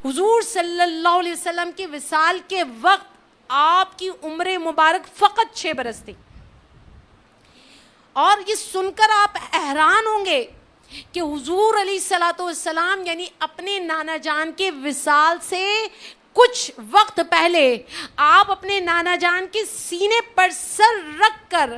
حضور صلی اللہ علیہ وسلم کے وصال کے وقت آپ کی عمر مبارک فقط 6 برس تھی. اور یہ سن کر آپ حیران ہوں گے کہ حضور علیہ الصلوۃ والسلام یعنی اپنے نانا جان کے وصال سے کچھ وقت پہلے آپ اپنے نانا جان کے سینے پر سر رکھ کر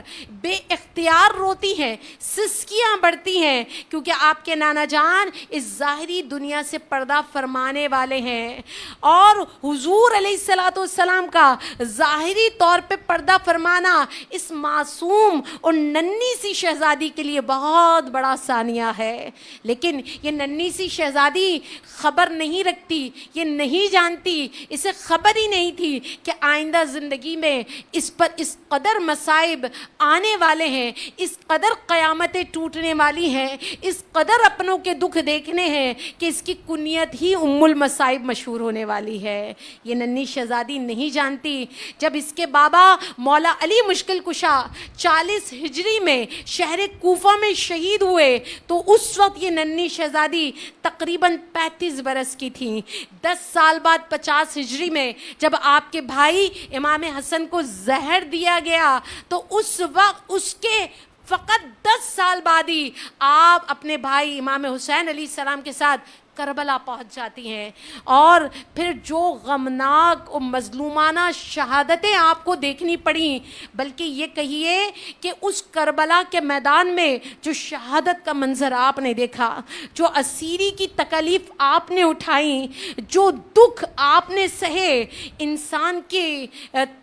بے اختیار روتی ہیں, سسکیاں بڑھتی ہیں, کیونکہ آپ کے نانا جان اس ظاہری دنیا سے پردہ فرمانے والے ہیں. اور حضور علیہ الصلوۃ والسلام کا ظاہری طور پہ پردہ فرمانا اس معصوم اور ننھی سی شہزادی کے لیے بہت بڑا ثانیہ ہے. لیکن یہ ننھی سی شہزادی خبر نہیں رکھتی, یہ نہیں جانتی, اسے خبر ہی نہیں تھی کہ آئندہ زندگی میں اس پر اس قدر مصائب آنے والے ہیں, اس قدر قیامتیں ٹوٹنے والی ہیں, اس قدر اپنوں کے دکھ دیکھنے ہیں کہ اس کی کنیت ہی ام المصائب مشہور ہونے والی ہے. یہ ننھی شہزادی نہیں جانتی جب اس کے بابا مولا علی مشکل کشا 40 ہجری میں شہر کوفہ میں شہید ہوئے تو اس وقت یہ ننھی شہزادی تقریباً 35 برس کی تھی. 10 سال بعد 50 ہجری میں جب آپ کے بھائی امام حسن کو زہر دیا گیا تو اس وقت اس کے فقط 10 سال بعد ہی آپ اپنے بھائی امام حسین علیہ السلام کے ساتھ کربلا پہنچ جاتی ہیں. اور پھر جو غمناک اور مظلومانہ شہادتیں آپ کو دیکھنی پڑیں, بلکہ یہ کہیے کہ اس کربلا کے میدان میں جو شہادت کا منظر آپ نے دیکھا, جو اسیری کی تکلیف آپ نے اٹھائیں, جو دکھ آپ نے سہے, انسان کے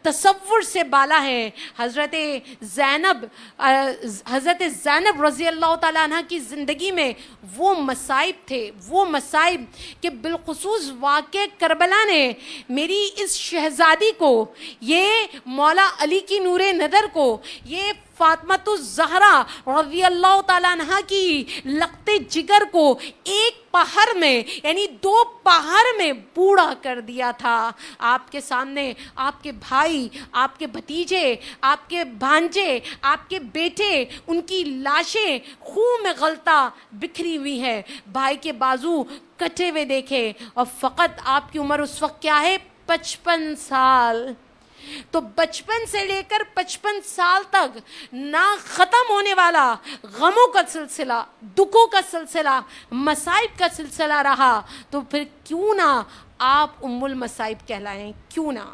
تصور سے بالا ہے. حضرت زینب رضی اللہ تعالیٰ عنہ کی زندگی میں وہ مصائب تھے, وہ مصائب کہ بالخصوص واقع کربلا نے میری اس شہزادی کو, یہ مولا علی کی نور نظر کو, یہ فاطمۃ الزہرا رضی اللہ تعالیٰ عنہ کی لقتے جگر کو ایک پہر میں یعنی 2 پہر میں بوڑھا کر دیا تھا. آپ کے سامنے آپ کے بھائی, آپ کے بھتیجے, آپ کے بھانجے, آپ کے بیٹے, ان کی لاشیں خون میں غلطہ بکھری ہوئی ہیں, بھائی کے بازو کٹے ہوئے دیکھے, اور فقط آپ کی عمر اس وقت کیا ہے, 55 سال. تو بچپن سے لے کر 55 سال تک نہ ختم ہونے والا غموں کا سلسلہ, دکھوں کا سلسلہ, مصائب کا سلسلہ رہا, تو پھر کیوں نہ آپ ام المصائب کہلائیں, کیوں نہ.